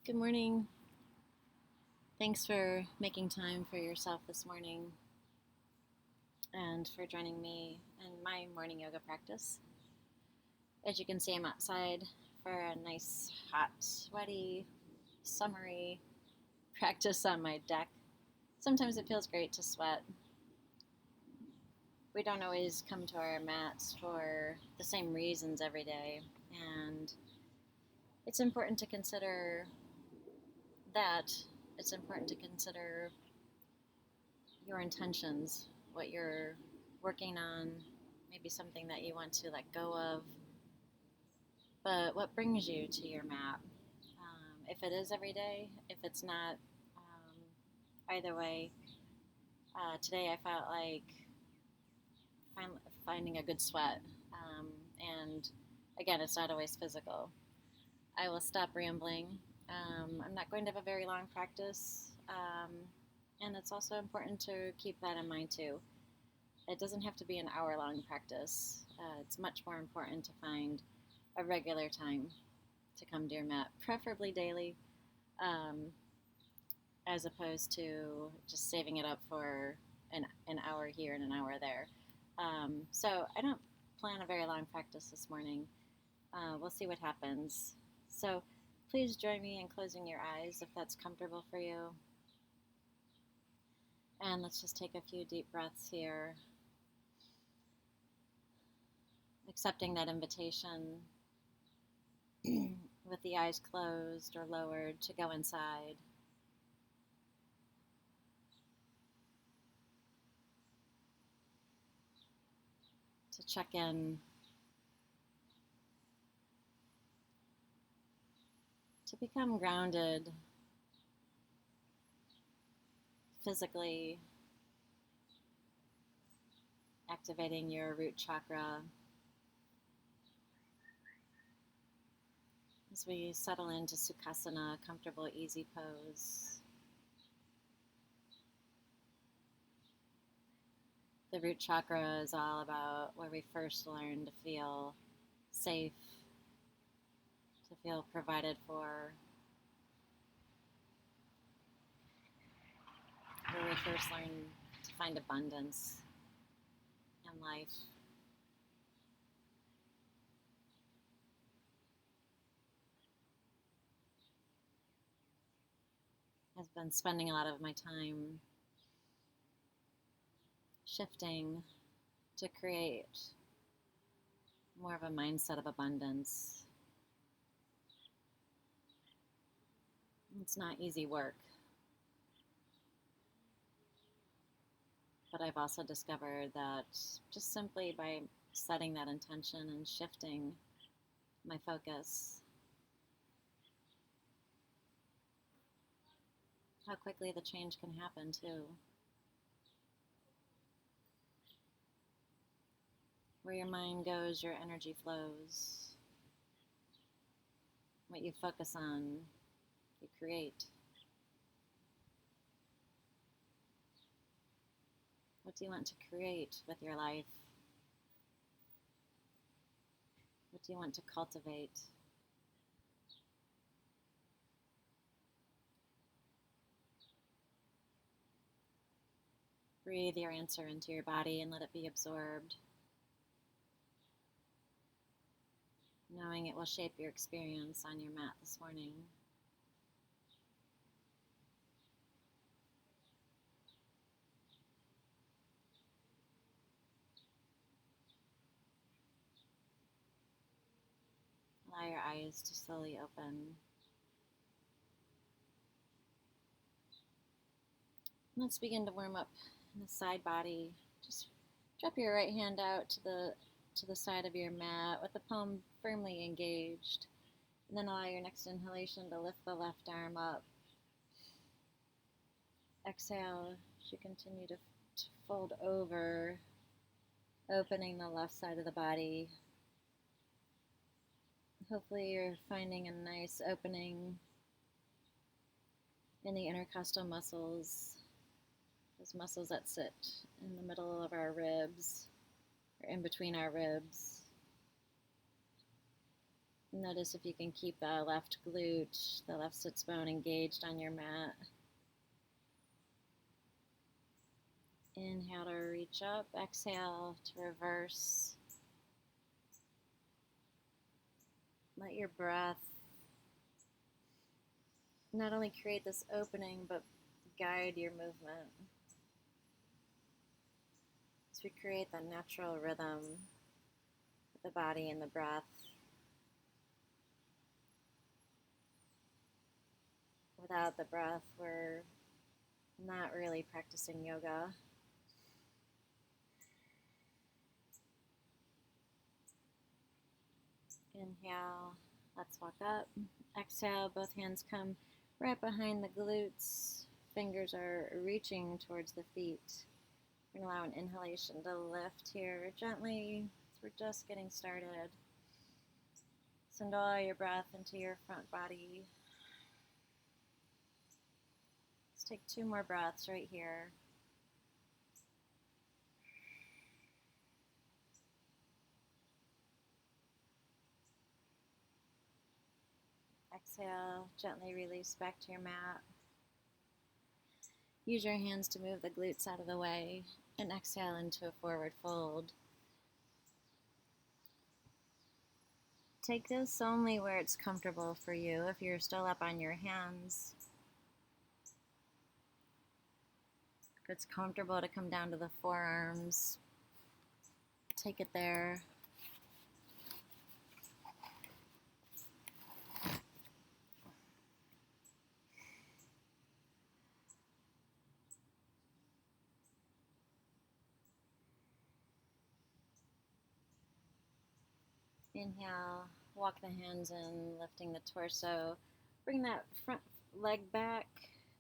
Good morning. Thanks for making time for yourself this morning and for joining me in my morning yoga practice. As you can see, I'm outside for a nice, hot, sweaty, summery practice on my deck. Sometimes it feels great to sweat. We don't always come to our mats for the same reasons every day, and it's important to consider that. It's important to consider your intentions, what you're working on, maybe something that you want to let go of, but what brings you to your mat. If it is every day, if it's not, either way, today I felt like finding a good sweat. And again, it's not always physical. I will stop rambling. I'm not going to have a very long practice. And it's also important to keep that in mind too. It doesn't have to be an hour-long practice. It's much more important to find a regular time to come to your mat, preferably daily, um, as opposed to just saving it up for an hour here and an hour there. So I don't plan a very long practice this morning. We'll see what happens. So please join me in closing your eyes if that's comfortable for you. And let's just take a few deep breaths here, accepting that invitation with the eyes closed or lowered to go inside. To check in, to become grounded physically, activating your root chakra as we settle into Sukhasana, comfortable, easy pose. The root chakra is all about where we first learn to feel safe, to feel provided for, where we first learn to find abundance in life. I've been spending a lot of my time shifting to create more of a mindset of abundance. It's not easy work, but I've also discovered that just simply by setting that intention and shifting my focus, how quickly the change can happen too. Where your mind goes, your energy flows. What you focus on, you create. What do you want to create with your life? What do you want to cultivate? Breathe your answer into your body and let it be absorbed, knowing it will shape your experience on your mat this morning. Allow your eyes to slowly open. Let's begin to warm up in the side body. Just drop your right hand out to the side of your mat with the palm firmly engaged. And then allow your next inhalation to lift the left arm up. Exhale as you continue to fold over, opening the left side of the body. Hopefully you're finding a nice opening in the intercostal muscles, those muscles that sit in the middle of our ribs, or in between our ribs. Notice if you can keep the left glute, the left sits bone engaged on your mat. Inhale to reach up, exhale to reverse. Let your breath not only create this opening, but guide your movement. As we create that natural rhythm with the body and the breath. Without the breath, we're not really practicing yoga. Inhale, let's walk up. Exhale, both hands come right behind the glutes. Fingers are reaching towards the feet. We're going to allow an inhalation to lift here gently as we're just getting started. Send all your breath into your front body. Let's take 2 more breaths right here. Exhale, gently release back to your mat. Use your hands to move the glutes out of the way and exhale into a forward fold. Take this only where it's comfortable for you. If you're still up on your hands, if it's comfortable to come down to the forearms, take it there. Inhale, walk the hands in, lifting the torso. Bring that front leg back,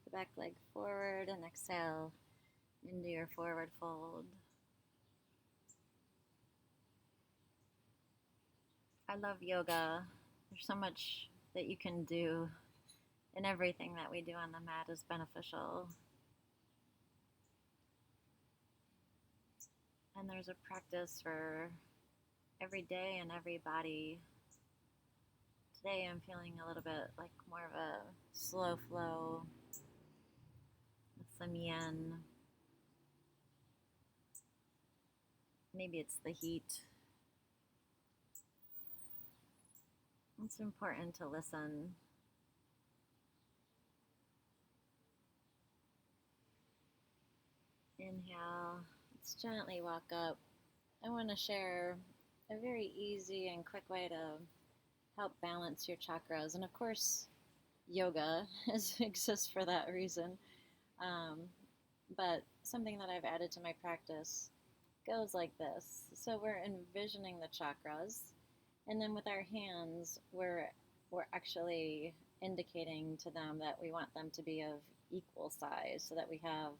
the back leg forward, and exhale into your forward fold. I love yoga. There's so much that you can do, and everything that we do on the mat is beneficial. And there's a practice for every day and every body. Today I'm feeling a little bit like more of a slow flow with some yin. Maybe it's the heat. It's important to listen. Inhale, let's gently walk up. I want to share a very easy and quick way to help balance your chakras. And of course, yoga exists for that reason. But something that I've added to my practice goes like this. So we're envisioning the chakras, and then with our hands, we're actually indicating to them that we want them to be of equal size so that we have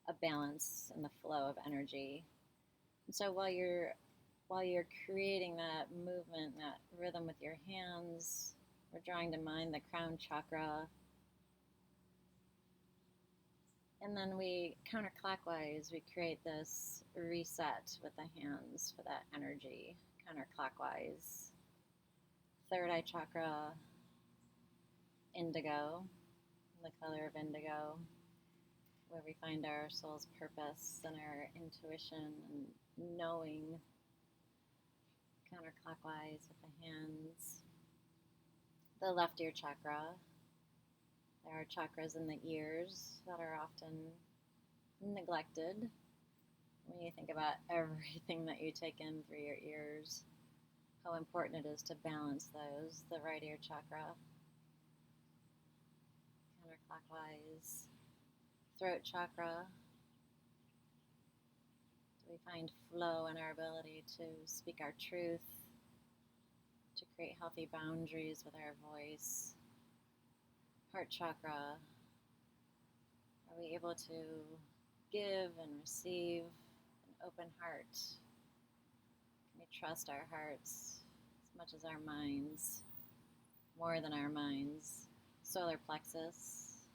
a balance in the flow of energy. And so while you're creating that movement, that rhythm with your hands, we're drawing to mind the crown chakra. And then we counterclockwise, we create this reset with the hands for that energy, counterclockwise. Third eye chakra, indigo, the color of indigo, where we find our soul's purpose and our intuition and knowing, counterclockwise with the hands. The left ear chakra, there are chakras in the ears that are often neglected. When you think about everything that you take in through your ears, how important it is to balance those. The right ear chakra, counterclockwise. Throat chakra, do we find flow in our ability to speak our truth, to create healthy boundaries with our voice? Heart chakra, are we able to give and receive an open heart? Can we trust our hearts as much as our minds, more than our minds? Solar plexus,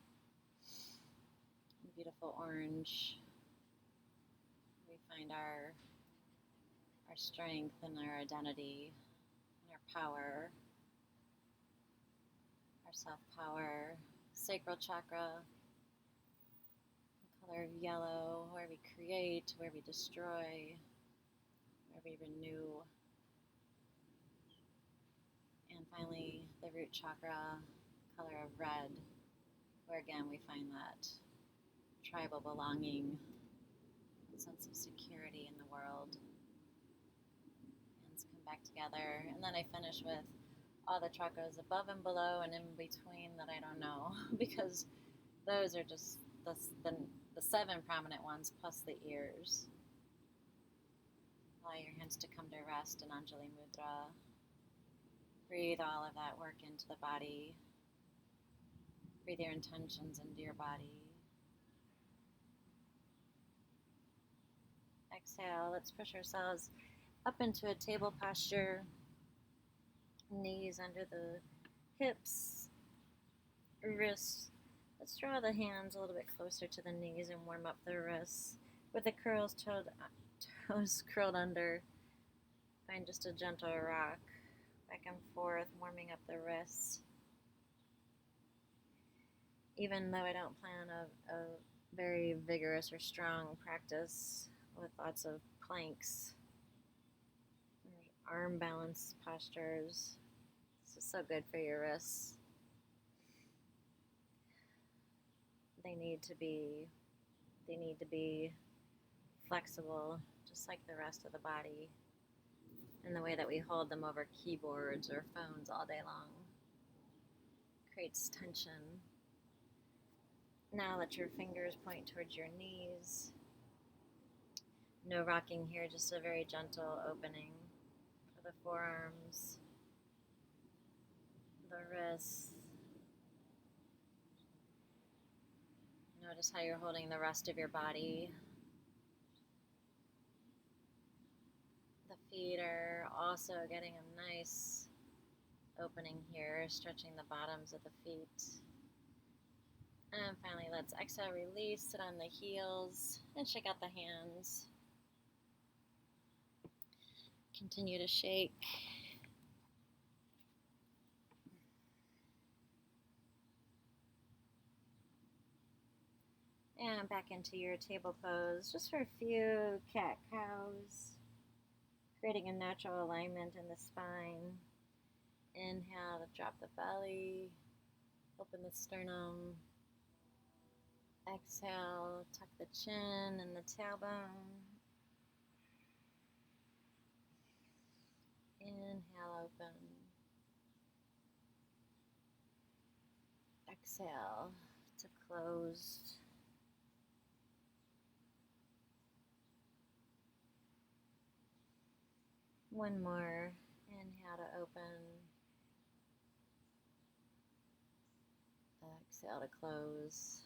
beautiful orange. We find our strength and our identity and our power. our self-power, sacral chakra, the color of yellow, where we create, where we destroy, where we renew. And finally, the root chakra, color of red, where again we find that tribal belonging, sense of security in the world. Hands come back together. And then I finish with all the chakras above and below and in between that I don't know, because those are just the 7 prominent ones plus the ears. Allow your hands to come to rest in Anjali Mudra. Breathe all of that work into the body. Breathe your intentions into your body. Exhale, let's push ourselves up into a table posture. Knees under the hips, wrists. Let's draw the hands a little bit closer to the knees and warm up the wrists. With the toes curled under, find just a gentle rock back and forth, warming up the wrists. Even though I don't plan a very vigorous or strong practice with lots of planks, arm balance postures, this is so good for your wrists. They need to be flexible, just like the rest of the body, and the way that we hold them over keyboards or phones all day long creates tension. Now let your fingers point towards your knees. No rocking here, just a very gentle opening for the forearms, the wrists. Notice how you're holding the rest of your body. The feet are also getting a nice opening here, stretching the bottoms of the feet. And finally, let's exhale, release, sit on the heels, and shake out the hands. Continue to shake. And back into your table pose, just for a few cat-cows, creating a natural alignment in the spine. Inhale to drop the belly, open the sternum. Exhale, tuck the chin and the tailbone. Inhale, open. Exhale to close. One more. Inhale to open. Exhale to close.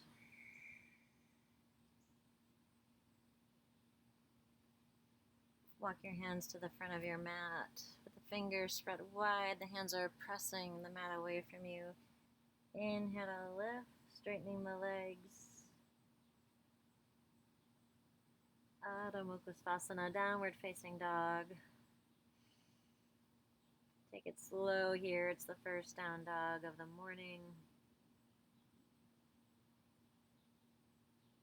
Walk your hands to the front of your mat with the fingers spread wide. The hands are pressing the mat away from you. Inhale to lift, straightening the legs. Adho Mukha Svanasana, downward facing dog. Take it slow here. It's the first down dog of the morning.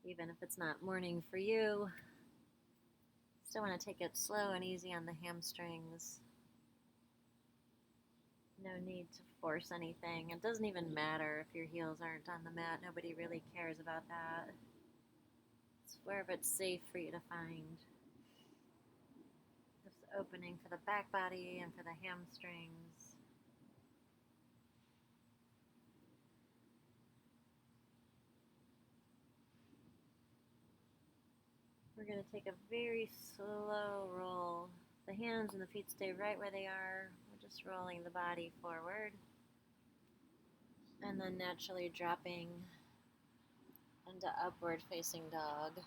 Even if it's not morning for you, still want to take it slow and easy on the hamstrings. No need to force anything. It doesn't even matter if your heels aren't on the mat. Nobody really cares about that. It's wherever it's safe for you to find. This opening for the back body and for the hamstrings. We're going to take a very slow roll. The hands and the feet stay right where they are. We're just rolling the body forward. And then naturally dropping into upward facing dog.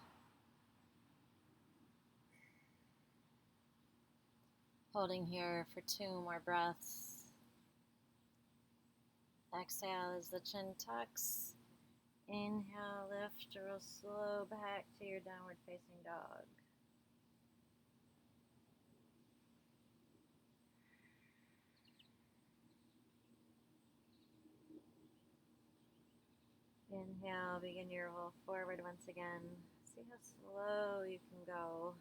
Holding here for 2 more breaths. Exhale as the chin tucks. Inhale, lift, roll slow back to your downward facing dog. Inhale, begin your roll forward once again. See how slow you can go.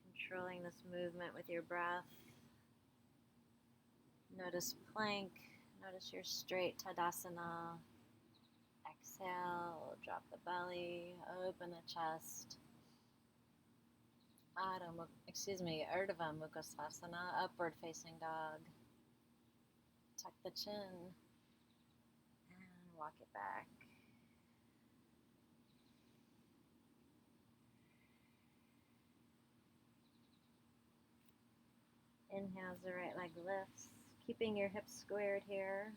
Controlling this movement with your breath. Notice plank. Notice your straight Tadasana. Exhale, drop the belly, open the chest. Urdhva Mukha Svanasana, upward facing dog. Tuck the chin and walk it back. Inhale as the right leg lifts, keeping your hips squared here.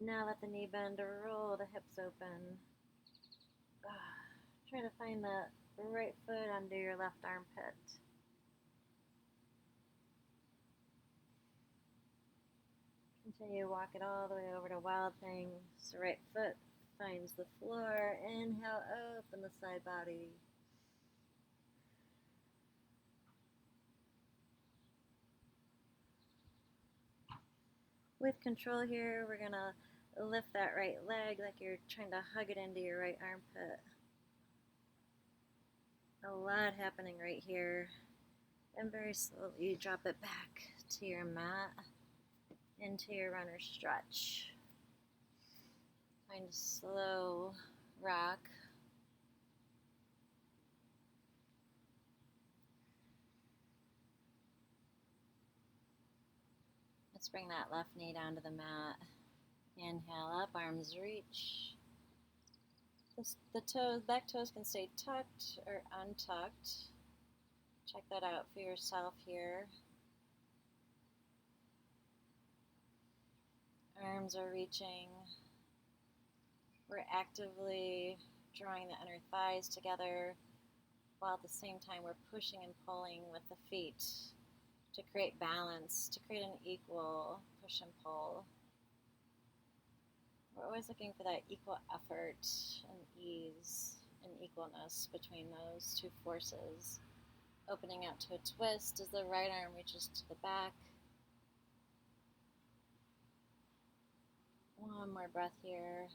Now let the knee bend, roll the hips open. Try to find the right foot under your left armpit. Continue, walk it all the way over to Wild Thing. So right foot finds the floor. Inhale, open the side body. With control here, we're gonna lift that right leg like you're trying to hug it into your right armpit. A lot happening right here. And very slowly drop it back to your mat, into your runner stretch. Find a slow rock. Let's bring that left knee down to the mat. Inhale up, arms reach. The toes, back toes can stay tucked or untucked. Check that out for yourself here. Arms are reaching. We're actively drawing the inner thighs together while at the same time we're pushing and pulling with the feet to create balance, to create an equal push and pull. We're always looking for that equal effort and ease and equalness between those two forces. Opening out to a twist as the right arm reaches to the back. One more breath here.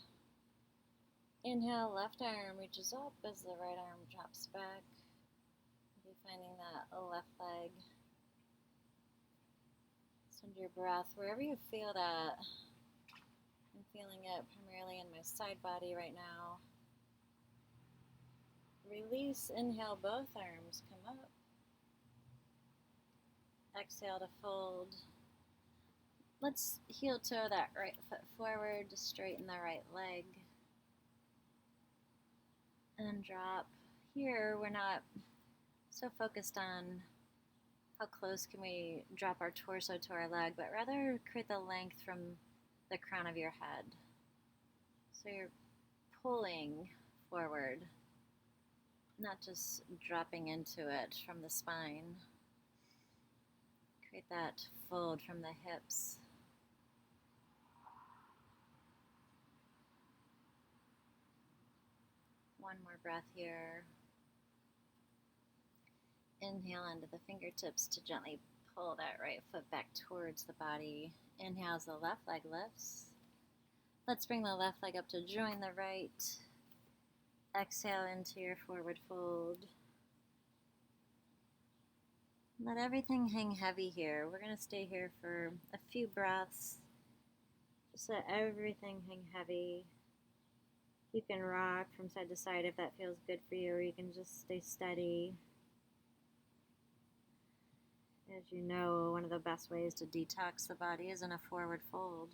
Inhale, left arm reaches up as the right arm drops back. Be finding that left leg. Send your breath wherever you feel that. I'm feeling it primarily in my side body right now. Release, inhale, both arms come up. Exhale to fold. Let's heel toe that right foot forward to straighten the right leg. And drop. Here we're not so focused on how close can we drop our torso to our leg, but rather create the length from the crown of your head. So you're pulling forward, not just dropping into it from the spine. Create that fold from the hips. One more breath here. Inhale into the fingertips to gently pull that right foot back towards the body. Inhale as the left leg lifts. Let's bring the left leg up to join the right. Exhale into your forward fold. Let everything hang heavy here. We're going to stay here for a few breaths. Just let everything hang heavy. You can rock from side to side if that feels good for you, or you can just stay steady. As you know, one of the best ways to detox the body is in a forward fold.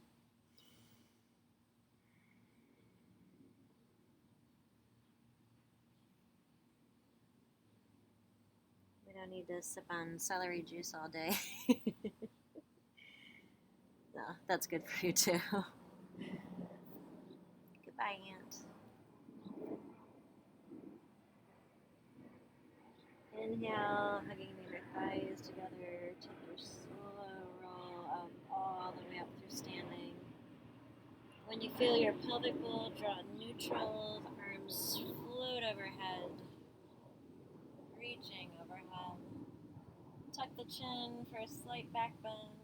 We don't need to sip on celery juice all day. No, that's good for you too. Goodbye, Aunt. Inhale, hugging the inner thighs together. Take your slow roll up all the way up through standing. When you feel your pelvic bowl draw neutral, the arms float overhead, reaching overhead. Tuck the chin for a slight back bend.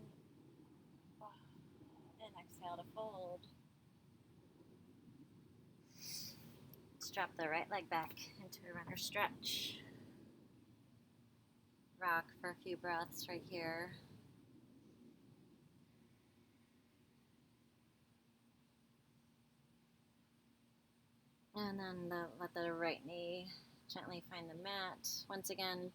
And exhale to fold. Let's drop the right leg back into a runner stretch. Rock for a few breaths right here. And then let the right knee gently find the mat. Once again,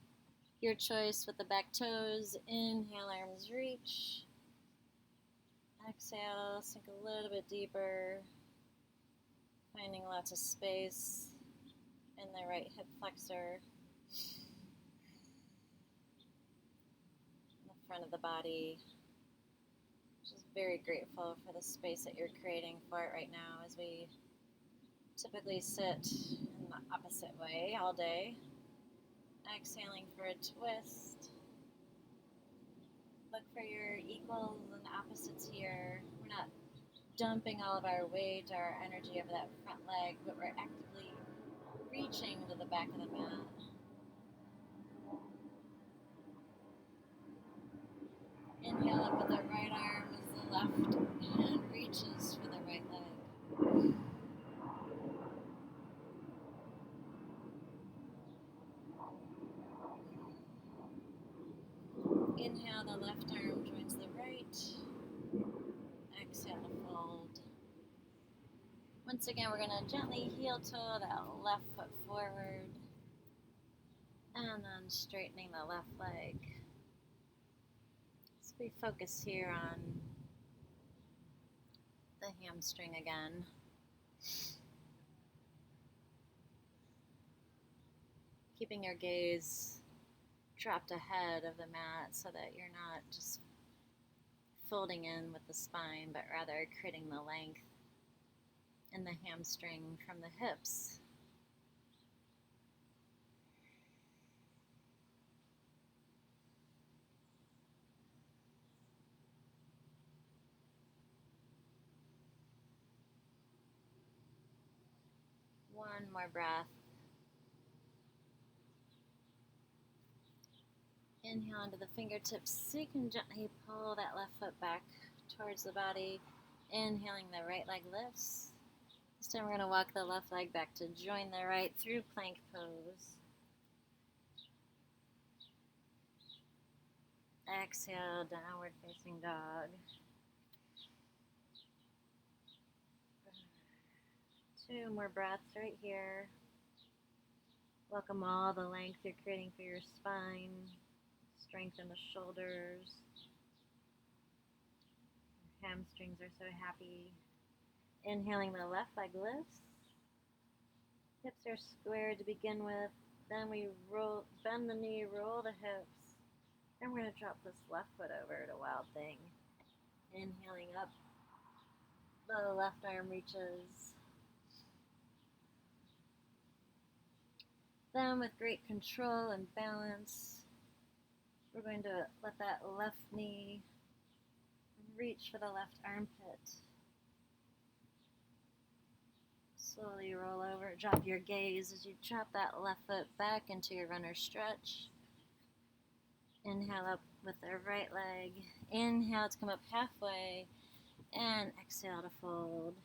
your choice with the back toes. Inhale, arms reach. Exhale, sink a little bit deeper. Finding lots of space in the right hip flexor. In the front of the body. Just very grateful for the space that you're creating for it right now as we typically sit in the opposite way all day. Exhaling for a twist. Look for your equals and opposites here. We're not dumping all of our weight, our energy over that front leg, but we're actively reaching to the back of the mat. Inhale up with the right arm as the left hand reaches for the right leg. Inhale, the left arm joins the right. Exhale to fold. Once again, we're going to gently heel toe that left foot forward. And then straightening the left leg. So we focus here on the hamstring again. Keeping your gaze dropped ahead of the mat so that you're not just folding in with the spine, but rather creating the length in the hamstring from the hips. One more breath. Inhale into the fingertips so you can gently pull that left foot back towards the body. Inhaling, the right leg lifts. This time we're going to walk the left leg back to join the right through plank pose. Exhale, downward facing dog. 2 more breaths right here. Welcome all the length you're creating for your spine. Strengthen the shoulders. Your hamstrings are so happy. Inhaling, the left leg lifts. Hips are squared to begin with. Then we roll, bend the knee, roll the hips. Then we're going to drop this left foot over to Wild Thing. Inhaling up. The left arm reaches. Then with great control and balance, we're going to let that left knee reach for the left armpit. Slowly roll over, drop your gaze as you drop that left foot back into your runner stretch. Inhale up with the right leg. Inhale to come up halfway, and exhale to fold.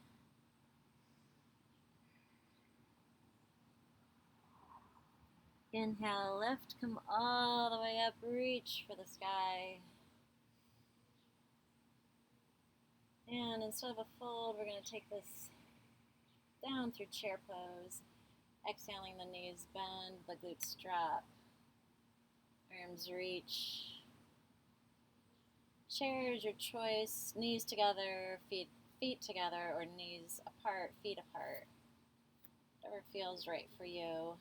Inhale, lift, come all the way up, reach for the sky. And instead of a fold, we're going to take this down through chair pose. Exhaling, the knees bend, the glutes drop. Arms reach. Chair is your choice. Knees together, feet together, or knees apart, feet apart. Whatever feels right for you.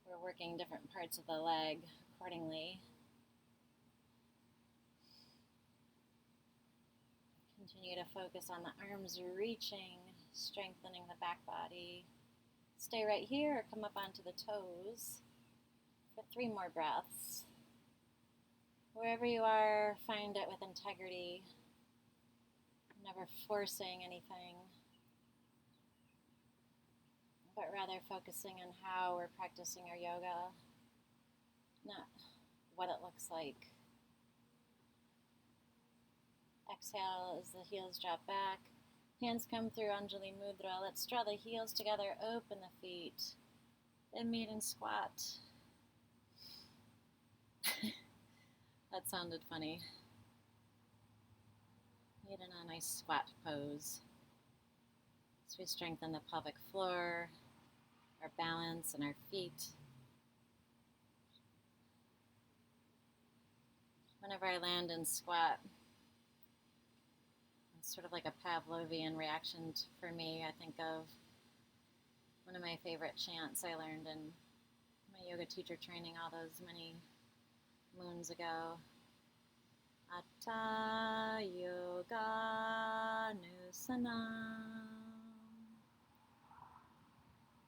We're working different parts of the leg accordingly. Continue to focus on the arms reaching, strengthening the back body. Stay right here or come up onto the toes for 3 more breaths. Wherever you are, find it with integrity, never forcing anything, but rather focusing on how we're practicing our yoga, not what it looks like. Exhale as the heels drop back. Hands come through Anjali Mudra. Let's draw the heels together, open the feet, then meet in squat. That sounded funny. Meet in a nice squat pose. So we strengthen the pelvic floor, our balance, and our feet. Whenever I land in squat, it's sort of like a Pavlovian reaction for me. I think of one of my favorite chants I learned in my yoga teacher training all those many moons ago. Atta yoga nusanam.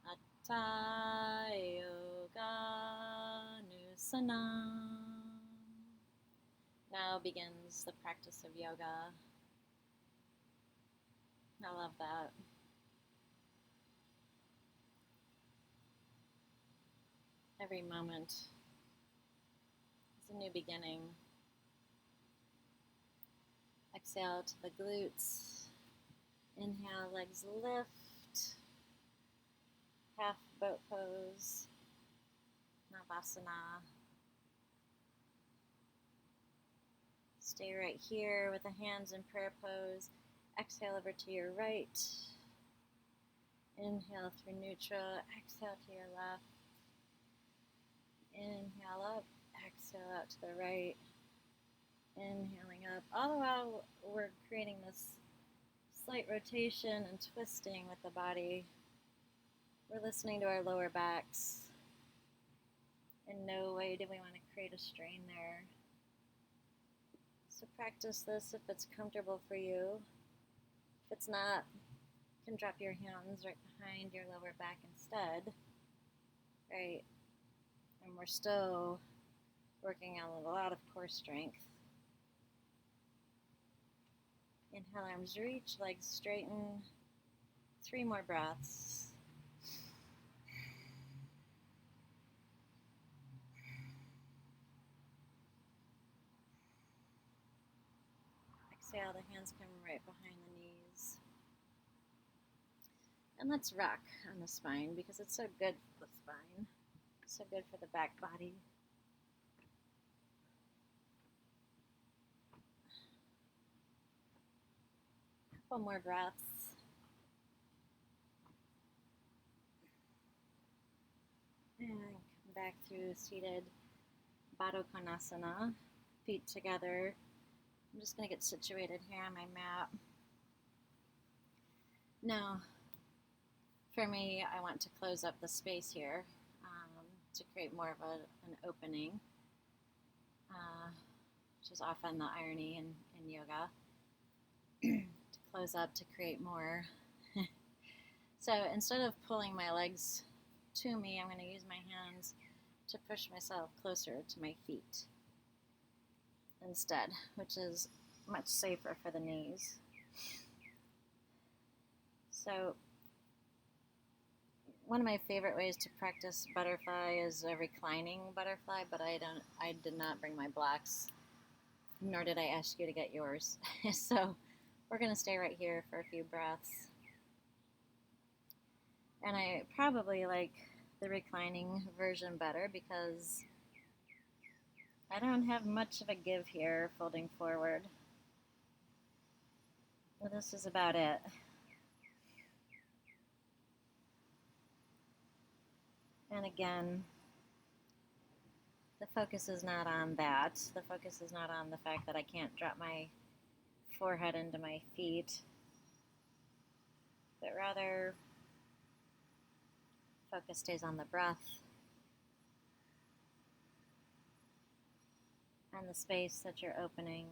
Atta yoga nusanam. Now begins the practice of yoga. I love that. Every moment is a new beginning. Exhale to the glutes. Inhale, legs lift. Half boat pose. Navasana. Stay right here with the hands in prayer pose. Exhale over to your right. Inhale through neutral. Exhale to your left. Inhale up. Exhale out to the right. Inhaling up. All the while we're creating this slight rotation and twisting with the body. We're listening to our lower backs. In no way do we want to create a strain there. So practice this if it's comfortable for you. If it's not, you can drop your hands right behind your lower back instead. Right? And we're still working on a lot of core strength. Inhale, arms reach, legs straighten. 3 more breaths. Exhale, the hands come right behind the knees. And let's rock on the spine because it's so good for the spine. So good for the back body. Couple more breaths. And come back through seated Baddha Konasana. Feet together. I'm just going to get situated here on my mat. Now, for me, I want to close up the space here to create more of an opening, which is often the irony in yoga, to close up to create more. So instead of pulling my legs to me, I'm going to use my hands to push myself closer to my feet instead, which is much safer for the knees. So one of my favorite ways to practice butterfly is a reclining butterfly, but I did not bring my blocks, nor did I ask you to get yours. So we're going to stay right here for a few breaths. And I probably like the reclining version better because I don't have much of a give here folding forward. Well, this is about it. And again, the focus is not on that. The focus is not on the fact that I can't drop my forehead into my feet, but rather focus stays on the breath and the space that you're opening.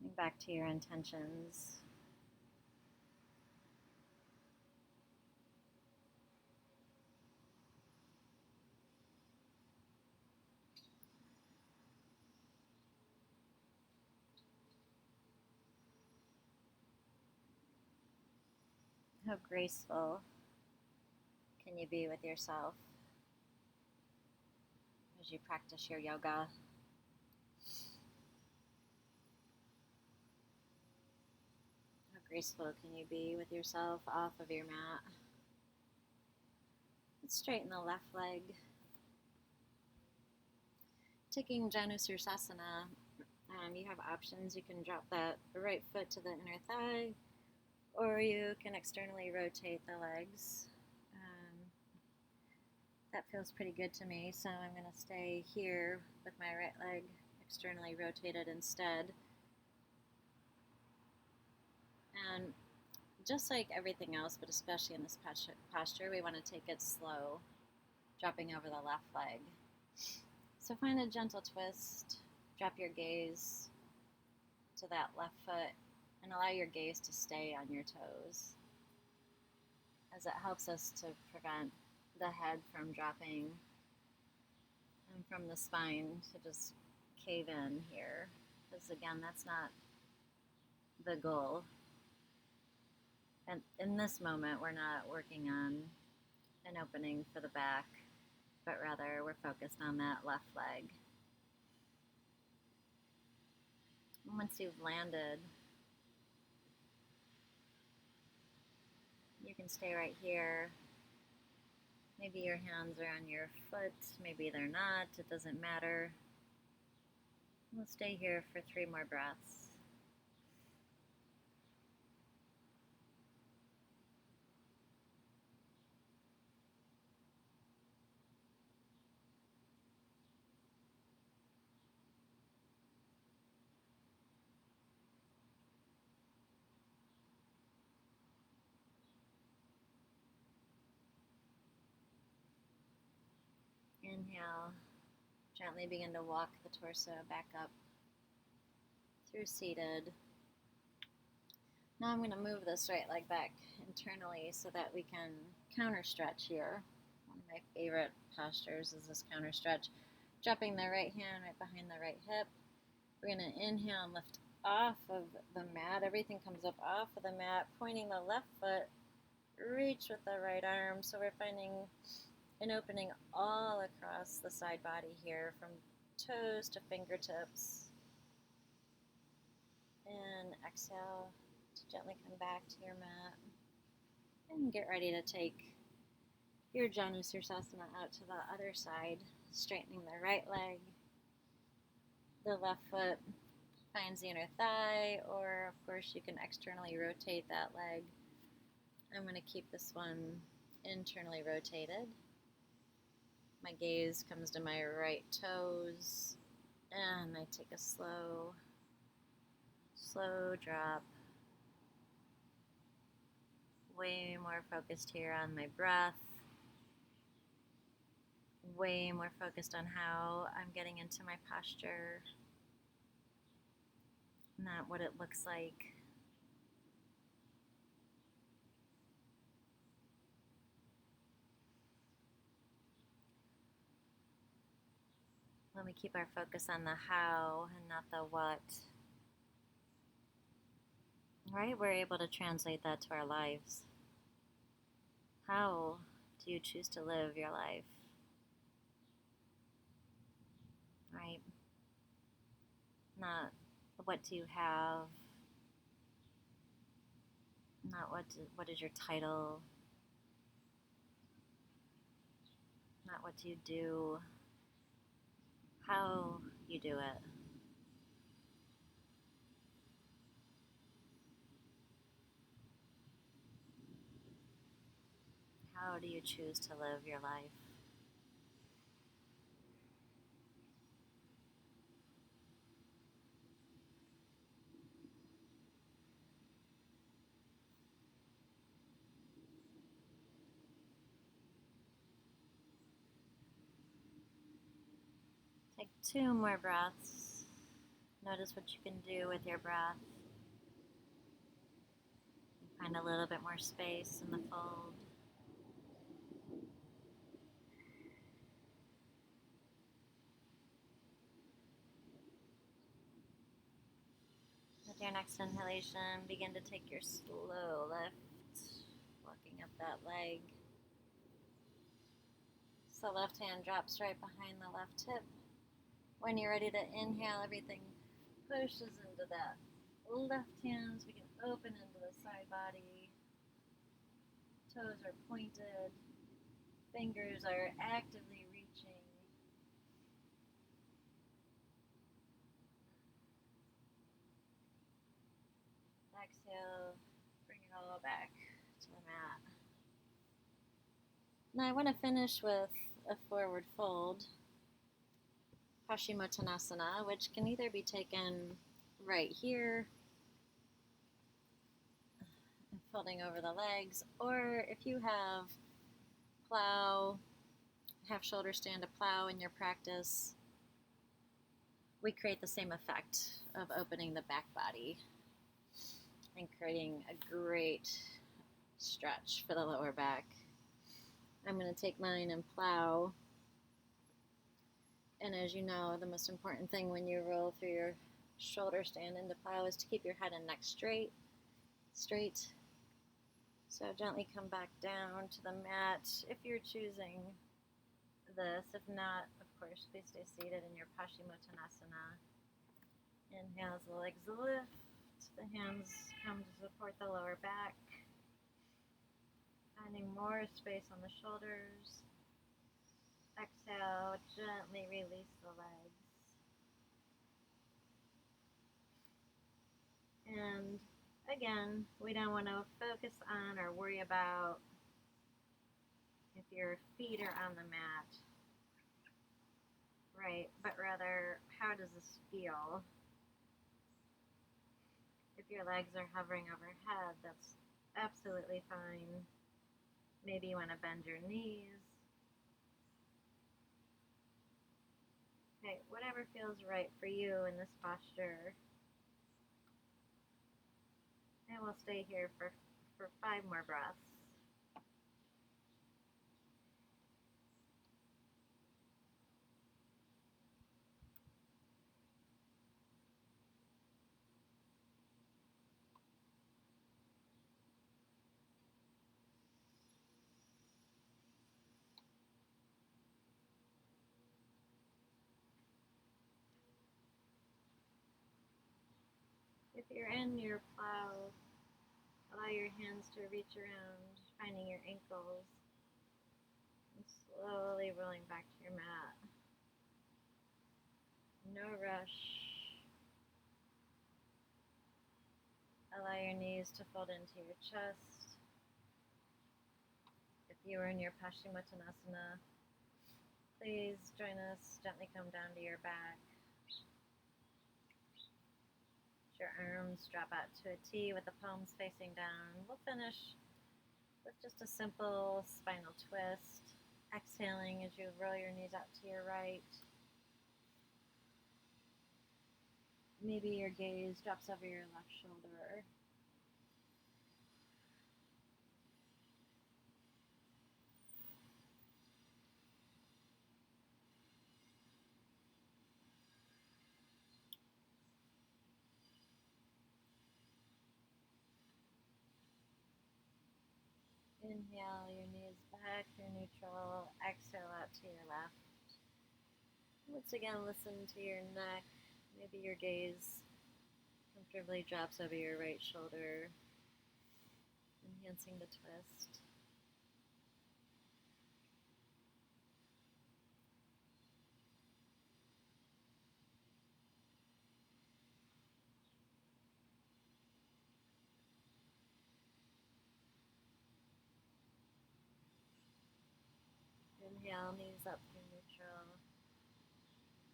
And back to your intentions. How graceful can you be with yourself? as you practice your yoga. How graceful can you be with yourself off of your mat? Let's straighten the left leg. Taking Janusirsasana, you have options. You can drop that right foot to the inner thigh, or you can externally rotate the legs. That feels pretty good to me, so I'm going to stay here with my right leg externally rotated instead. And just like everything else, but especially in this posture, we want to take it slow, dropping over the left leg. So find a gentle twist, drop your gaze to that left foot, and allow your gaze to stay on your toes, as it helps us to prevent the head from dropping and from the spine to just cave in here, because again, that's not the goal. And in this moment, we're not working on an opening for the back, but rather we're focused on that left leg. And once you've landed, you can stay right here. Maybe your hands are on your foot, maybe they're not, it doesn't matter. We'll stay here for 3 more breaths. Inhale, gently begin to walk the torso back up through seated. Now I'm going to move this right leg back internally so that we can counter stretch here. One of my favorite postures is this counter stretch. Dropping the right hand right behind the right hip. We're going to inhale and lift off of the mat. Everything comes up off of the mat, pointing the left foot, reach with the right arm. So we're finding an opening all across the side body here, from toes to fingertips. And exhale to gently come back to your mat. And get ready to take your Janusirsasana out to the other side, straightening the right leg. The left foot finds the inner thigh, or of course you can externally rotate that leg. I'm going to keep this one internally rotated. My gaze comes to my right toes, and I take a slow drop. Way more focused here on my breath. Way more focused on how I'm getting into my posture, not what it looks like. Let me keep our focus on the how and not the what. Right? We're able to translate that to our lives. How do you choose to live your life? Right? Not what do you have, not what is your title, not what do you do, how you do it. How do you choose to live your life? Take 2 more breaths. Notice what you can do with your breath. Find a little bit more space in the fold. With your next inhalation, begin to take your slow lift, walking up that leg. So left hand drops right behind the left hip. When you're ready to inhale, everything pushes into that left hand. So we can open into the side body. Toes are pointed. Fingers are actively reaching. Exhale, bring it all back to the mat. Now I want to finish with a forward fold, Paschimottanasana, which can either be taken right here, folding over the legs, or if you have plow, half shoulder stand to plow in your practice, we create the same effect of opening the back body and creating a great stretch for the lower back. I'm going to take mine and plow. And as you know, the most important thing when you roll through your shoulder stand into plow is to keep your head and neck straight. So gently come back down to the mat if you're choosing this. If not, of course, please stay seated in your Paschimottanasana. Inhale as the legs lift. The hands come to support the lower back. Finding more space on the shoulders. Exhale, gently release the legs. And again, we don't want to focus on or worry about if your feet are on the mat, right? But rather, how does this feel? If your legs are hovering overhead, that's absolutely fine. Maybe you want to bend your knees. Okay, whatever feels right for you in this posture. And we'll stay here for 5 more breaths. If you're in your plow, allow your hands to reach around, finding your ankles, and slowly rolling back to your mat. No rush. Allow your knees to fold into your chest. If you are in your Paschimottanasana, please join us. Gently come down to your back. Your arms drop out to a T with the palms facing down. We'll finish with just a simple spinal twist. Exhaling as you roll your knees out to your right. Maybe your gaze drops over your left shoulder. Inhale, your knees back, you're neutral. Exhale out to your left. Once again, listen to your neck. Maybe your gaze comfortably drops over your right shoulder, enhancing the twist. Inhale, knees up through neutral.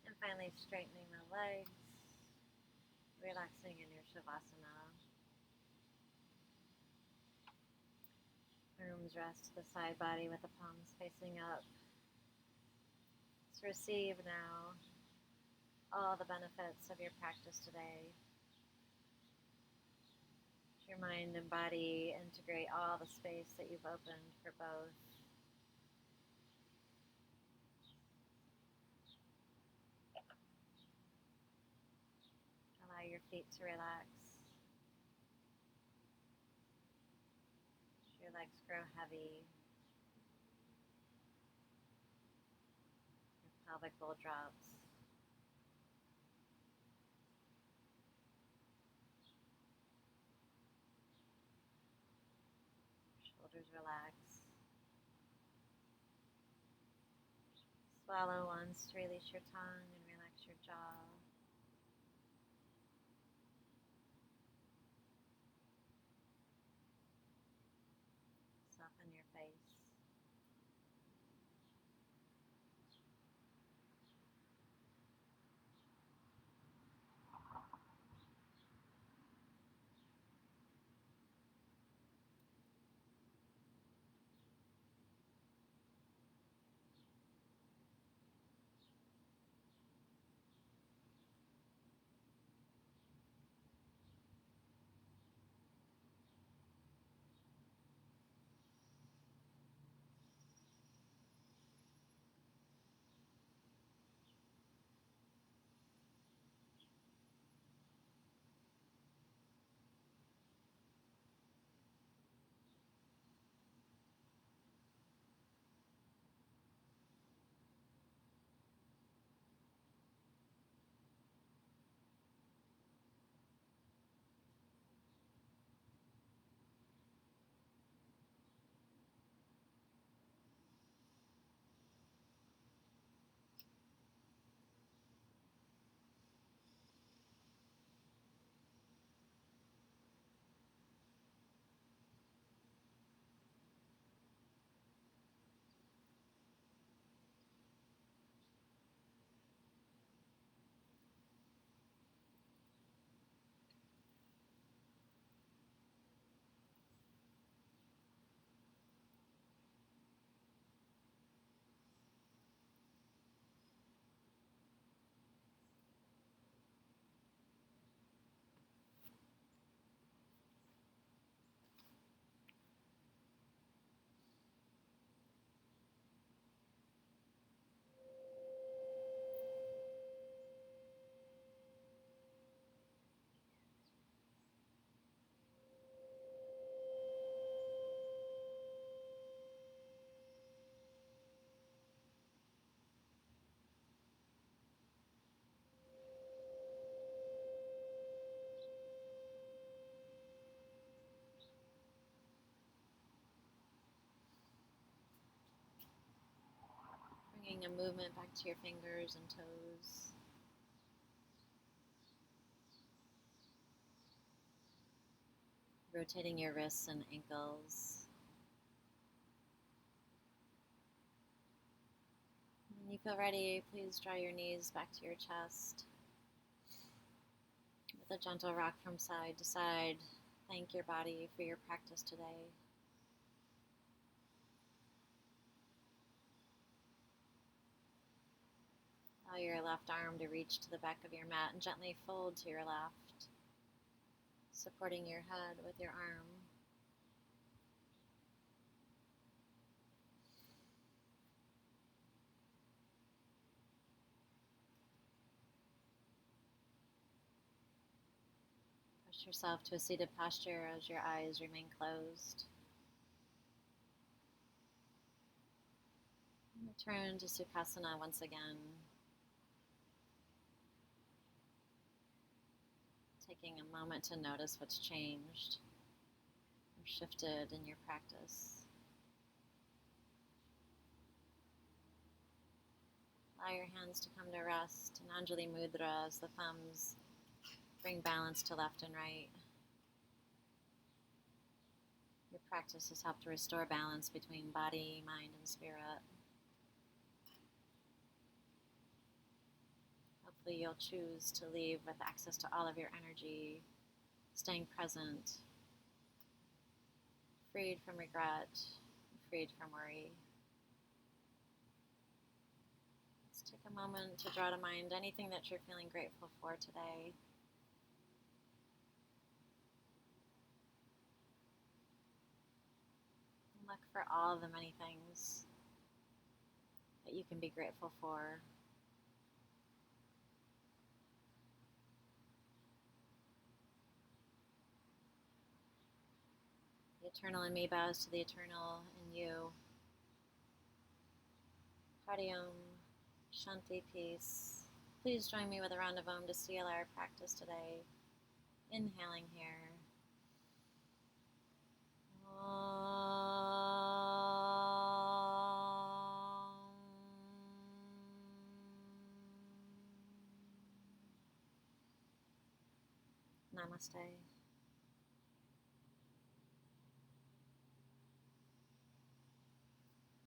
And finally straightening the legs, relaxing in your Shavasana. Arms rest to the side body with the palms facing up. Let's receive now all the benefits of your practice today. Your mind and body integrate all the space that you've opened for both. Allow your feet to relax. Your legs grow heavy. pelvic bowl drops. Shoulders relax. Swallow once to release your tongue and relax your jaw. Soften your face. Bringing a movement back to your fingers and toes. Rotating your wrists and ankles. When you feel ready, please draw your knees back to your chest. With a gentle rock from side to side, thank your body for your practice today. Allow your left arm to reach to the back of your mat and gently fold to your left, supporting your head with your arm. Push yourself to a seated posture as your eyes remain closed. Return to Sukhasana once again, taking a moment to notice what's changed or shifted in your practice. Allow your hands to come to rest in Anjali Mudra as the thumbs bring balance to left and right. Your practice has helped to restore balance between body, mind, and spirit. Hopefully you'll choose to leave with access to all of your energy, staying present, freed from regret, freed from worry. Let's take a moment to draw to mind anything that you're feeling grateful for today. And look for all the many things that you can be grateful for. The eternal in me bows to the eternal in you. Hariom. Shanti, peace. Please join me with a round of Om to seal our practice today. Inhaling here. Namaste.